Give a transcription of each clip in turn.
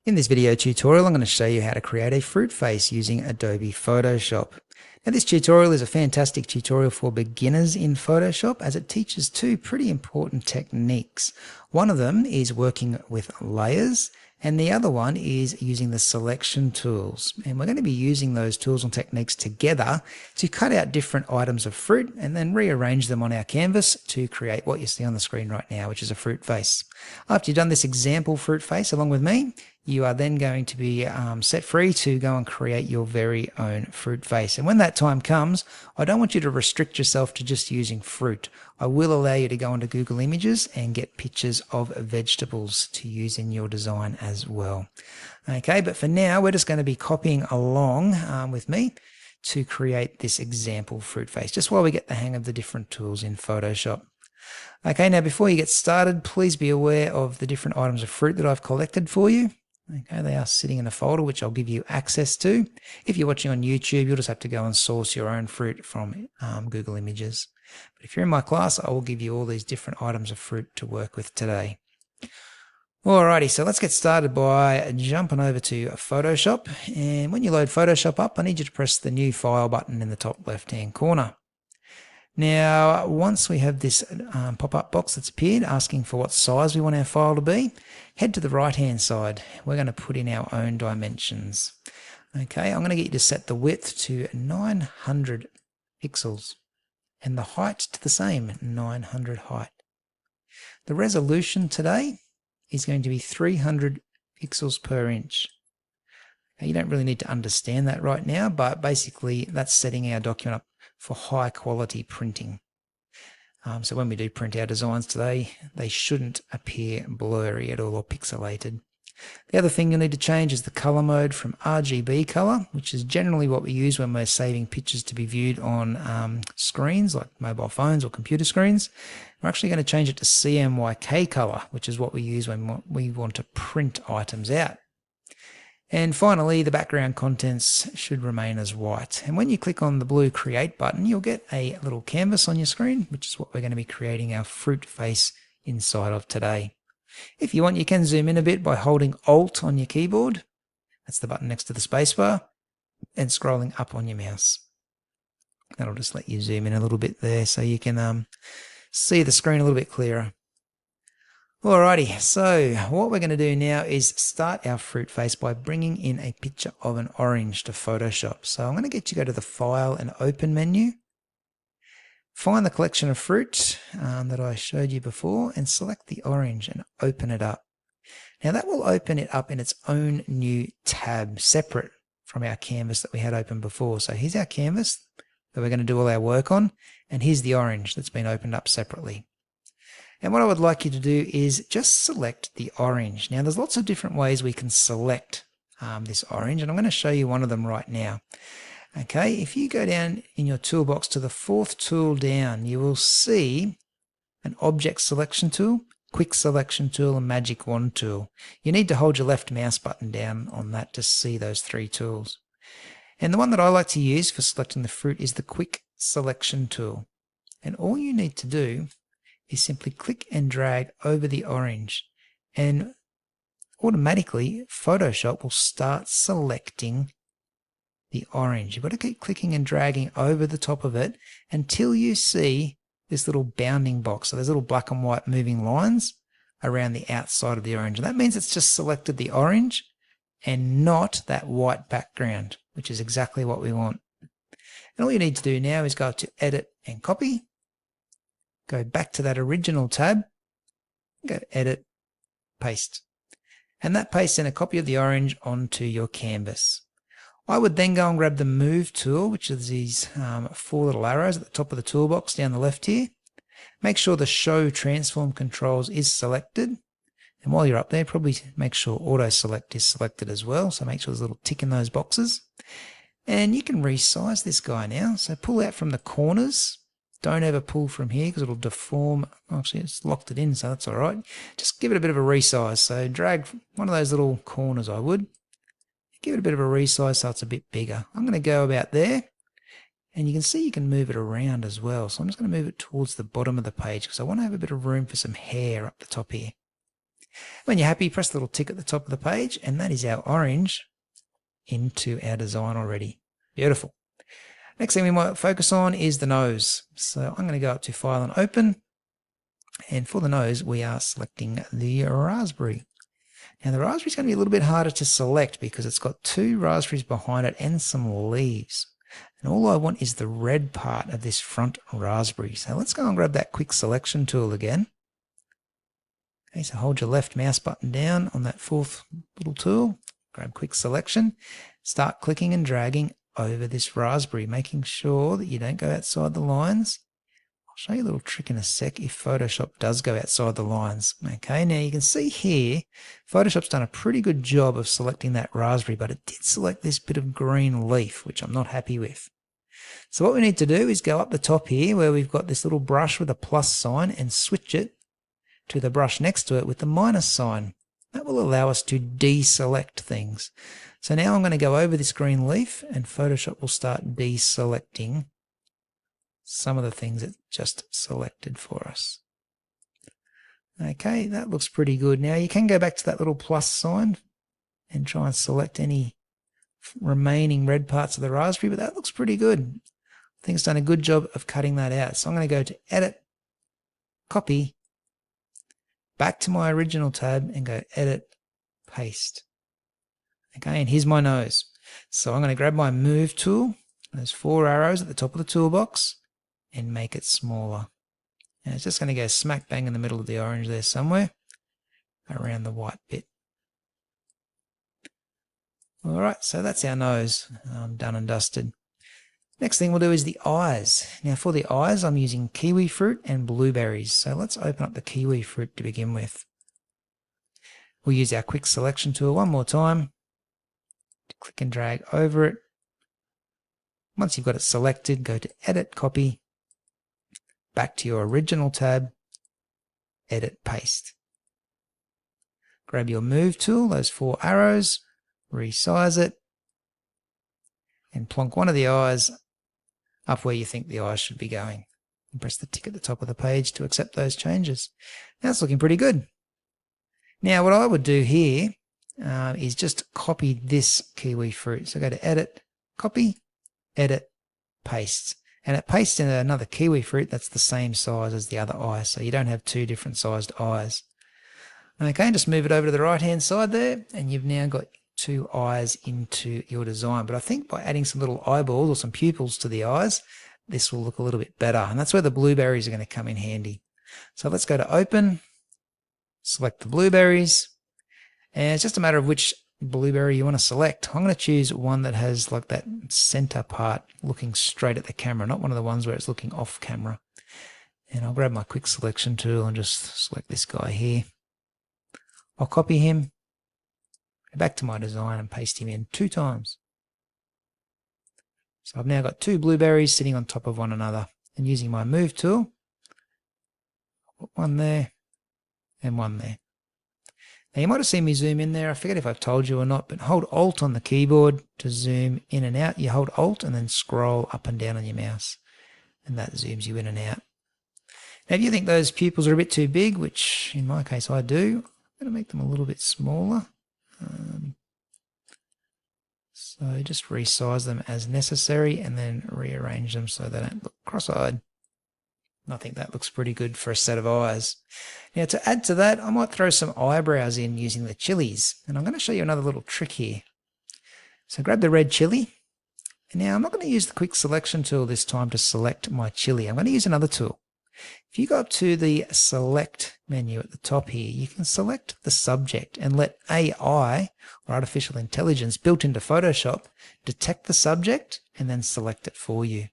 In this video tutorial, I'm going to show you how to create a fruit face using Adobe Photoshop. Now, this tutorial is a fantastic tutorial for beginners in Photoshop as it teaches two pretty important techniques. One of them is working with layers and the other one is using the selection tools. And we're going to be using those tools and techniques together to cut out different items of fruit and then rearrange them on our canvas to create what you see on the screen right now, which is a fruit face. After you've done this example fruit face along with me, you are then going to be set free to go and create your very own fruit face. And when that time comes, I don't want you to restrict yourself to just using fruit. I will allow you to go into Google Images and get pictures of vegetables to use in your design as well. Okay, but for now, we're just going to be copying along with me to create this example fruit face, just while we get the hang of the different tools in Photoshop. Okay, now before you get started, please be aware of the different items of fruit that I've collected for you. Okay, they are sitting in a folder which I'll give you access to. If you're watching on YouTube, you'll just have to go and source your own fruit from Google Images. But if you're in my class, I will give you all these different items of fruit to work with today. Alrighty, so let's get started by jumping over to Photoshop. And when you load Photoshop up, I need you to press the New File button in the top left-hand corner. Now, once we have this pop-up box that's appeared asking for what size we want our file to be, head to the right-hand side. We're going to put in our own dimensions. Okay, I'm going to get you to set the width to 900 pixels and the height to the same, 900 height. The resolution today is going to be 300 pixels per inch. Now, you don't really need to understand that right now, but basically that's setting our document up for high quality printing. So when we do print our designs today, they shouldn't appear blurry at all or pixelated. The other thing you'll need to change is the color mode from RGB color, which is generally what we use when we're saving pictures to be viewed on screens like mobile phones or computer screens. We're actually going to change it to CMYK color, which is what we use when we want to print items out. And finally, the background contents should remain as white. And when you click on the blue Create button, you'll get a little canvas on your screen, which is what we're going to be creating our fruit face inside of today. If you want, you can zoom in a bit by holding Alt on your keyboard. That's the button next to the spacebar, and scrolling up on your mouse. That'll just let you zoom in a little bit there so you can see the screen a little bit clearer. Alrighty, so what we're going to do now is start our fruit face by bringing in a picture of an orange to Photoshop. So I'm going to get you to go to the File and Open menu, find the collection of fruit that I showed you before, and select the orange and open it up. Now that will open it up in its own new tab, separate from our canvas that we had open before. So here's our canvas that we're going to do all our work on, and here's the orange that's been opened up separately. And what I would like you to do is just select the orange. Now there's lots of different ways we can select this orange, and I'm going to show you one of them right now. Okay, if you go down in your toolbox to the fourth tool down, you will see an object selection tool, quick selection tool, and magic wand tool. You need to hold your left mouse button down on that to see those three tools. And the one that I like to use for selecting the fruit is the quick selection tool. And all you need to do is simply click and drag over the orange, and automatically Photoshop will start selecting the orange. You've got to keep clicking and dragging over the top of it until you see this little bounding box. So there's little black and white moving lines around the outside of the orange. And that means it's just selected the orange and not that white background, which is exactly what we want. And all you need to do now is go up to Edit and Copy. Go back to that original tab, go Edit, Paste. And that pastes in a copy of the orange onto your canvas. I would then go and grab the Move tool, which is these four little arrows at the top of the toolbox down the left here. Make sure the Show Transform Controls is selected. And while you're up there, probably make sure Auto Select is selected as well. So make sure there's a little tick in those boxes. And you can resize this guy now. So pull out from the corners. Don't ever pull from here because it'll deform. Actually, it's locked it in, so that's all right. Just give it a bit of a resize. So drag one of those little corners, I would. Give it a bit of a resize so it's a bit bigger. I'm going to go about there. And you can see you can move it around as well. So I'm just going to move it towards the bottom of the page because I want to have a bit of room for some hair up the top here. When you're happy, press the little tick at the top of the page, and that is our orange into our design already. Beautiful. Next thing we might focus on is the nose. So I'm going to go up to File and Open, and for the nose we are selecting the raspberry. Now the raspberry is going to be a little bit harder to select because it's got 2 raspberries behind it and some leaves. And all I want is the red part of this front raspberry. So let's go and grab that quick selection tool again. Okay, so hold your left mouse button down on that 4th little tool, grab quick selection, start clicking and dragging over this raspberry, making sure that you don't go outside the lines. I'll show you a little trick in a sec if Photoshop does go outside the lines. Okay, now you can see here, Photoshop's done a pretty good job of selecting that raspberry, but it did select this bit of green leaf, which I'm not happy with. So what we need to do is go up the top here where we've got this little brush with a plus sign and switch it to the brush next to it with the minus sign. That will allow us to deselect things. So now I'm going to go over this green leaf and Photoshop will start deselecting some of the things it just selected for us. Okay, that looks pretty good. Now you can go back to that little plus sign and try and select any remaining red parts of the raspberry, but that looks pretty good. I think it's done a good job of cutting that out. So I'm going to go to Edit, Copy, back to my original tab and go Edit, Paste. Okay, and here's my nose. So I'm going to grab my Move tool, those 4 arrows at the top of the toolbox, and make it smaller. And it's just going to go smack bang in the middle of the orange there somewhere, around the white bit. Alright, so that's our nose. Done and dusted. Next thing we'll do is the eyes. Now for the eyes, I'm using kiwi fruit and blueberries. So let's open up the kiwi fruit to begin with. We'll use our quick selection tool one more time. Click and drag over it. Once you've got it selected, go to Edit, Copy, back to your original tab, Edit, Paste. Grab your Move tool, those 4 arrows, resize it, and plonk one of the eyes up where you think the eyes should be going. And press the tick at the top of the page to accept those changes. Now it's looking pretty good. Now what I would do here is just copy this kiwi fruit. So go to Edit, Copy, Edit, Paste. And it pastes in another kiwi fruit that's the same size as the other eye, so you don't have 2 different sized eyes. Okay, just move it over to the right hand side there, and you've now got 2 eyes into your design. But I think by adding some little eyeballs or some pupils to the eyes, this will look a little bit better. And that's where the blueberries are going to come in handy. So let's go to Open, select the blueberries, and it's just a matter of which blueberry you want to select. I'm going to choose one that has like that center part looking straight at the camera, not one of the ones where it's looking off camera. And I'll grab my quick selection tool and just select this guy here. I'll copy him, go back to my design and paste him in 2 times. So I've now got 2 blueberries sitting on top of one another, and using my Move tool, I'll put one there and one there. Now you might have seen me zoom in there, I forget if I've told you or not, but hold Alt on the keyboard to zoom in and out. You hold Alt and then scroll up and down on your mouse, and that zooms you in and out. Now if you think those pupils are a bit too big, which in my case I do, I'm going to make them a little bit smaller. So just resize them as necessary and then rearrange them so they don't look cross-eyed. I think that looks pretty good for a set of eyes. Now to add to that, I might throw some eyebrows in using the chilies. And I'm going to show you another little trick here. So grab the red chili. And now I'm not going to use the quick selection tool this time to select my chili. I'm going to use another tool. If you go up to the Select menu at the top here, you can select the subject and let AI, or artificial intelligence built into Photoshop, detect the subject and then select it for you.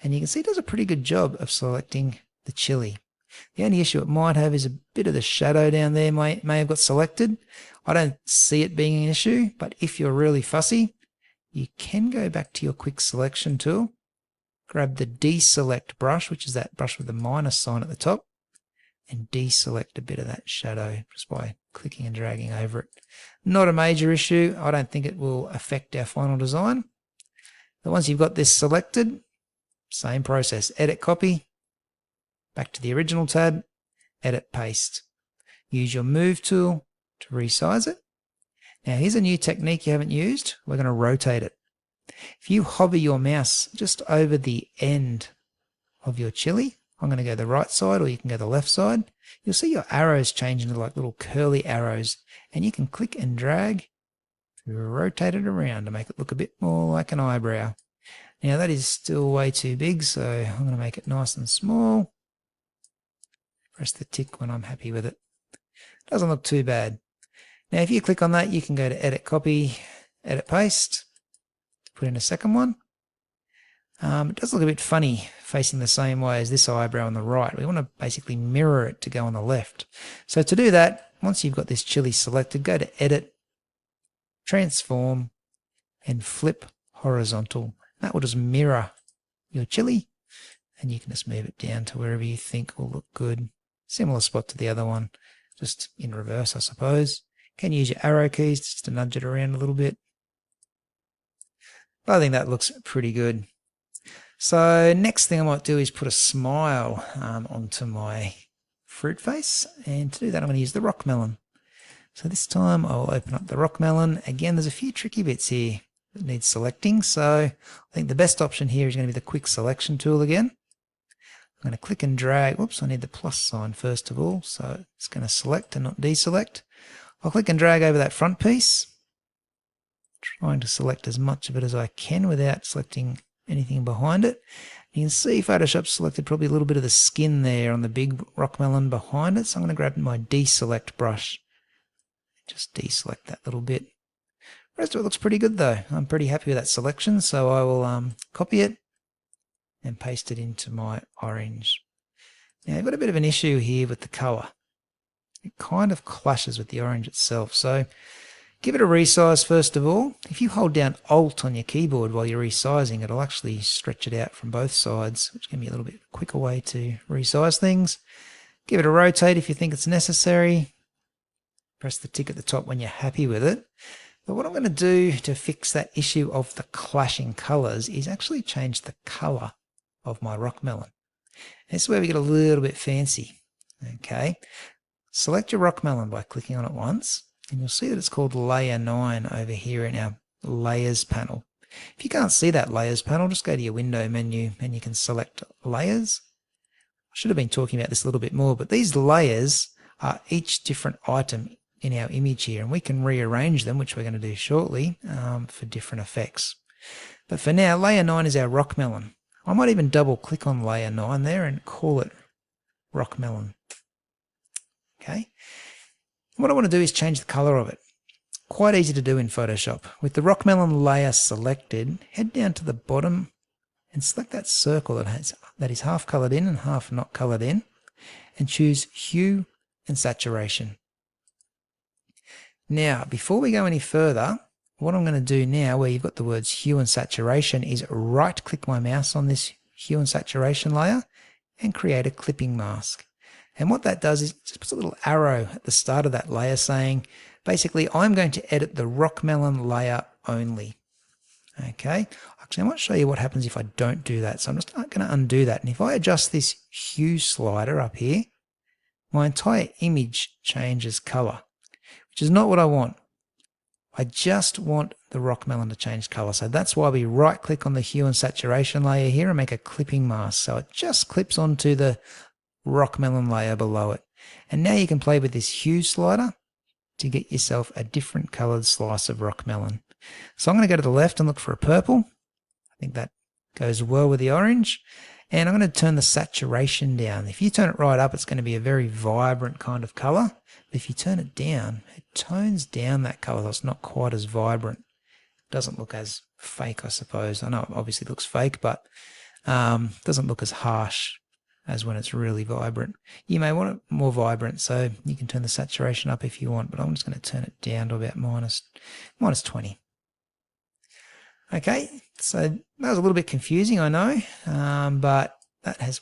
And you can see it does a pretty good job of selecting the chili. The only issue it might have is a bit of the shadow down there may have got selected. I don't see it being an issue, but if you're really fussy, you can go back to your quick selection tool, grab the deselect brush, which is that brush with the minus sign at the top, and deselect a bit of that shadow just by clicking and dragging over it. Not a major issue. I don't think it will affect our final design. But once you've got this selected, same process. Edit, Copy, back to the original tab, Edit, Paste. Use your move tool to resize it. Now here's a new technique you haven't used. We're going to rotate it. If you hover your mouse just over the end of your chili, I'm going to go the right side or you can go the left side. You'll see your arrows change into like little curly arrows, and you can click and drag to rotate it around to make it look a bit more like an eyebrow. Now that is still way too big, so I'm going to make it nice and small. Press the tick when I'm happy with it. Doesn't look too bad. Now if you click on that, you can go to edit copy, edit paste, put in a second one. It does look a bit funny facing the same way as this eyebrow on the right. We want to basically mirror it to go on the left. So to do that, once you've got this chili selected, go to edit, transform, and flip horizontal. That will just mirror your chili, and you can just move it down to wherever you think will look good. Similar spot to the other one, just in reverse, I suppose. You can use your arrow keys just to nudge it around a little bit. But I think that looks pretty good. So next thing I might do is put a smile onto my fruit face, and to do that I'm going to use the rock melon. So this time I'll open up the rock melon. Again, there's a few tricky bits here that need selecting, so I think the best option here is going to be the quick selection tool again. I'm going to click and drag. Whoops, I need the plus sign first of all, so it's going to select and not deselect. I'll click and drag over that front piece, trying to select as much of it as I can without selecting anything behind it. You can see Photoshop selected probably a little bit of the skin there on the big rock melon behind it, so I'm going to grab my deselect brush. Just deselect that little bit. The rest of it looks pretty good though. I'm pretty happy with that selection, so I will copy it and paste it into my orange. Now I've got a bit of an issue here with the colour. It kind of clashes with the orange itself, so give it a resize first of all. If you hold down Alt on your keyboard while you're resizing, it'll actually stretch it out from both sides, which can be a little bit quicker way to resize things. Give it a rotate if you think it's necessary. Press the tick at the top when you're happy with it. But what I'm going to do to fix that issue of the clashing colours is actually change the colour of my rock melon. This is where we get a little bit fancy. Okay, select your rock melon by clicking on it once, and you'll see that it's called Layer 9 over here in our Layers panel. If you can't see that Layers panel, just go to your window menu and you can select Layers. I should have been talking about this a little bit more, but these layers are each different item in our image here, and we can rearrange them, which we're going to do shortly, for different effects. But for now, Layer 9 is our rock melon. I might even double click on Layer 9 there and call it rock melon. Okay. What I want to do is change the color of it. Quite easy to do in Photoshop. With the rock melon layer selected, head down to the bottom and select that circle that is half colored in and half not colored in, and choose hue and saturation. Now, before we go any further, what I'm going to do now, where you've got the words hue and saturation, is right click my mouse on this hue and saturation layer and create a clipping mask. And what that does is just puts a little arrow at the start of that layer saying, basically, I'm going to edit the rock melon layer only. Okay, actually I might show you what happens if I don't do that. So I'm just going to undo that. And if I adjust this hue slider up here, my entire image changes color, which is not what I want. I just want the rock melon to change color. So that's why we right click on the hue and saturation layer here and make a clipping mask. So it just clips onto the rock melon layer below it. And now you can play with this hue slider to get yourself a different colored slice of rock melon. So I'm going to go to the left and look for a purple. I think that goes well with the orange. And I'm going to turn the saturation down. If you turn it right up, it's going to be a very vibrant kind of color. But if you turn it down, it tones down that color so it's not quite as vibrant. It doesn't look as fake, I suppose. I know it obviously looks fake, but it doesn't look as harsh as when it's really vibrant. You may want it more vibrant, so you can turn the saturation up if you want, but I'm just going to turn it down to about minus 20. Okay, so that was a little bit confusing, I know, but that has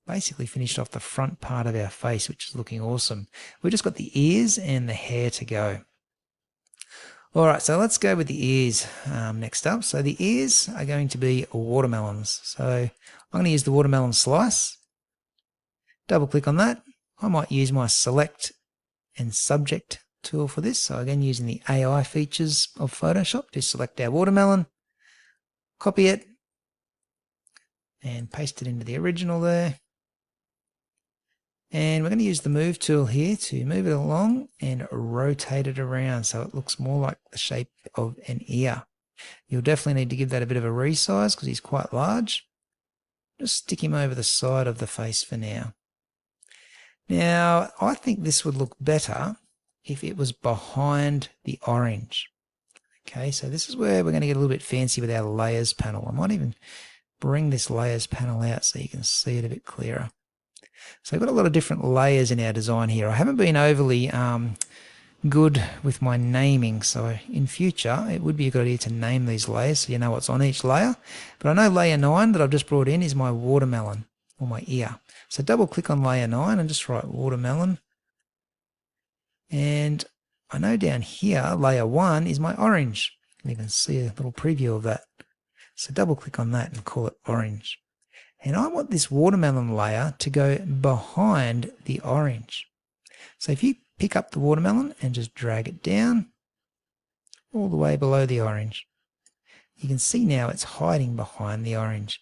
basically finished off the front part of our face, which is looking awesome. We've just got the ears and the hair to go. All right, so let's go with the ears next up. So the ears are going to be watermelons. So I'm going to use the watermelon slice. Double click on that. I might use my select and subject tool for this. So again, using the AI features of Photoshop to select our watermelon, copy it, and paste it into the original there. And we're going to use the move tool here to move it along and rotate it around so it looks more like the shape of an ear. You'll definitely need to give that a bit of a resize because he's quite large. Just stick him over the side of the face for now. Now, I think this would look better if it was behind the orange. Okay, so this is where we're going to get a little bit fancy with our layers panel. I might even bring this layers panel out so you can see it a bit clearer. So we've got a lot of different layers in our design here. I haven't been overly good with my naming, so in future it would be a good idea to name these layers so you know what's on each layer. But I know layer 9 that I've just brought in is my watermelon, or my ear. So double click on layer 9 and just write watermelon. And I know down here layer 1 is my orange. You can see a little preview of that. So double click on that and call it orange. And I want this watermelon layer to go behind the orange. So if you pick up the watermelon and just drag it down all the way below the orange, you can see now it's hiding behind the orange.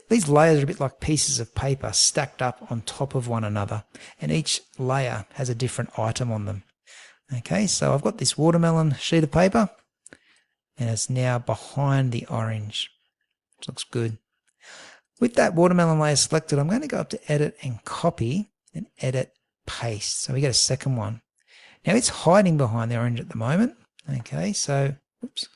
These layers are a bit like pieces of paper stacked up on top of one another, and each layer has a different item on them. Okay, so I've got this watermelon sheet of paper, and it's now behind the orange, which looks good. With that watermelon layer selected, I'm going to go up to Edit and Copy and Edit Paste. So we get a second one. Now it's hiding behind the orange at the moment. Okay, so oops,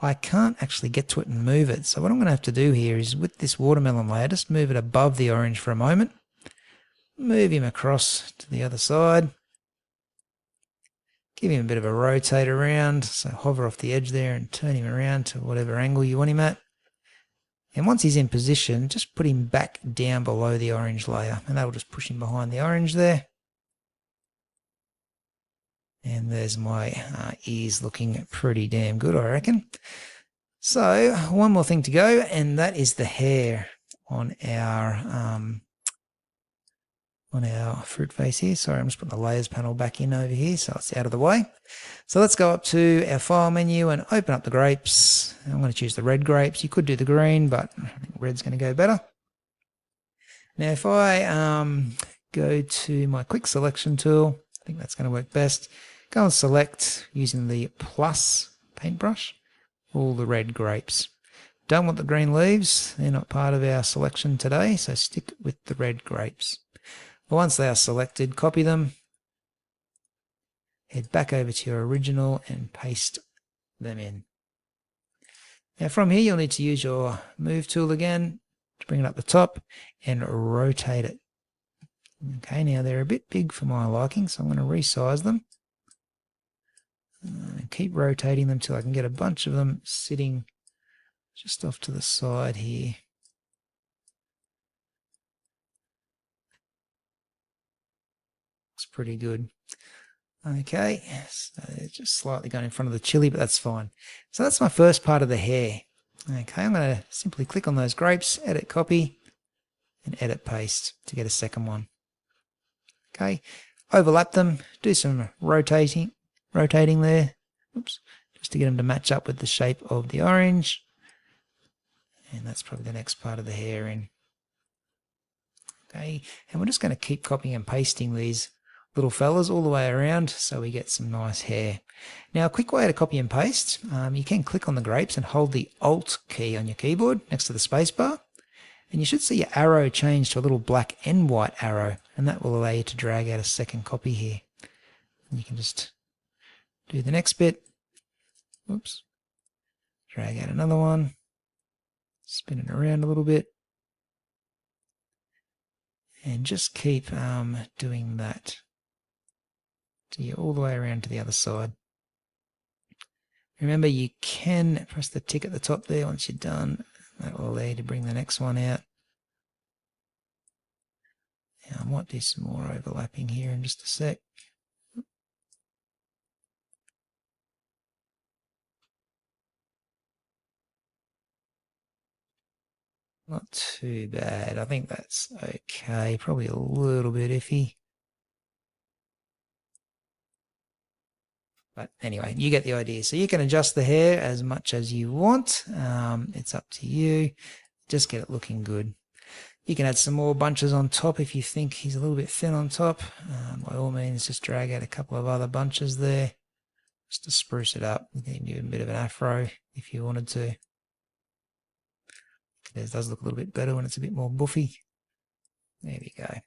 I can't actually get to it and move it. So what I'm going to have to do here is with this watermelon layer, just move it above the orange for a moment. Move him across to the other side. Give him a bit of a rotate around. So hover off the edge there and turn him around to whatever angle you want him at. And once he's in position, just put him back down below the orange layer, and that'll just push him behind the orange there. And there's my ears looking pretty damn good, I reckon. So one more thing to go, and that is the hair on our fruit face here. Sorry, I'm just putting the layers panel back in over here so it's out of the way. So let's go up to our file menu and open up the grapes. I'm going to choose the red grapes. You could do the green, but I think red's going to go better. Now if I go to my quick selection tool, I think that's going to work best. Go and select using the plus paintbrush all the red grapes. Don't want the green leaves, they're not part of our selection today, so stick with the red grapes. But once they are selected, copy them, head back over to your original and paste them in. Now from here you'll need to use your move tool again to bring it up the top and rotate it. Okay, now they're a bit big for my liking, so I'm going to resize them. And keep rotating them till I can get a bunch of them sitting just off to the side here. Looks pretty good. Okay, so it's just slightly going in front of the chili, but that's fine. So that's my first part of the hair. Okay, I'm going to simply click on those grapes, edit copy, and edit paste to get a second one. Okay, overlap them, do some rotating there, oops, just to get them to match up with the shape of the orange. And that's probably the next part of the hair in. Okay, and we're just going to keep copying and pasting these little fellas all the way around so we get some nice hair. Now a quick way to copy and paste, you can click on the grapes and hold the Alt key on your keyboard next to the spacebar, and you should see your arrow change to a little black and white arrow, and that will allow you to drag out a second copy here. And you can just do the next bit, oops, drag out another one, spin it around a little bit, and just keep doing that till you're all the way around to the other side. Remember, you can press the tick at the top there once you're done. That will allow you to bring the next one out. Now, I might do some more overlapping here in just a sec. Not too bad. I think that's okay. Probably a little bit iffy. But anyway, you get the idea. So you can adjust the hair as much as you want. It's up to you. Just get it looking good. You can add some more bunches on top if you think he's a little bit thin on top. By all means, just drag out a couple of other bunches there just to spruce it up. You can do a bit of an afro if you wanted to. It does look a little bit better when it's a bit more buffy. There we go.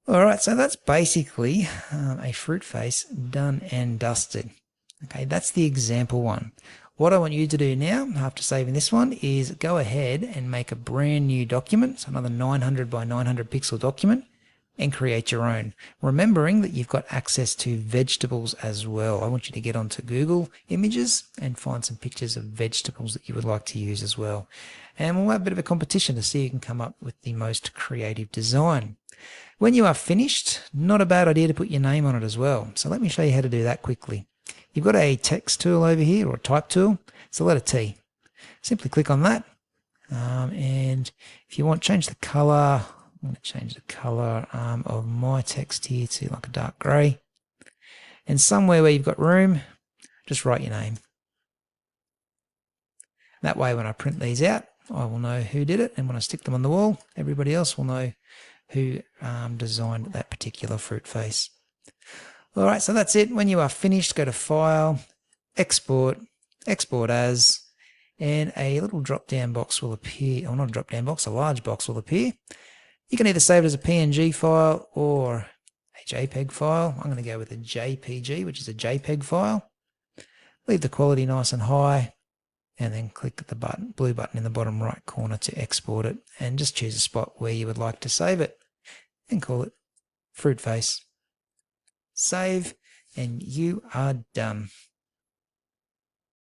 All right, so that's basically a fruit face done and dusted. Okay, that's the example one. What I want you to do now, after saving this one, is go ahead and make a brand new document, so another 900 by 900 pixel document, and create your own. Remembering that you've got access to vegetables as well. I want you to get onto Google Images and find some pictures of vegetables that you would like to use as well. And we'll have a bit of a competition to see who can come up with the most creative design. When you are finished, not a bad idea to put your name on it as well. So let me show you how to do that quickly. You've got a text tool over here, or a type tool. It's the letter T. Simply click on that. And if you want, change the color. I'm going to change the color of my text here to like a dark grey. And somewhere where you've got room, just write your name. That way when I print these out, I will know who did it. And when I stick them on the wall, everybody else will know who designed that particular fruit face. All right, so that's it. When you are finished, go to File, Export, Export As, and a little drop-down box will appear, or not a drop-down box, a large box will appear. You can either save it as a PNG file or a JPEG file. I'm going to go with a JPG, which is a JPEG file. Leave the quality nice and high, and then click the button, blue button in the bottom right corner to export it, and just choose a spot where you would like to save it and call it Fruit Face. Save, and you are done.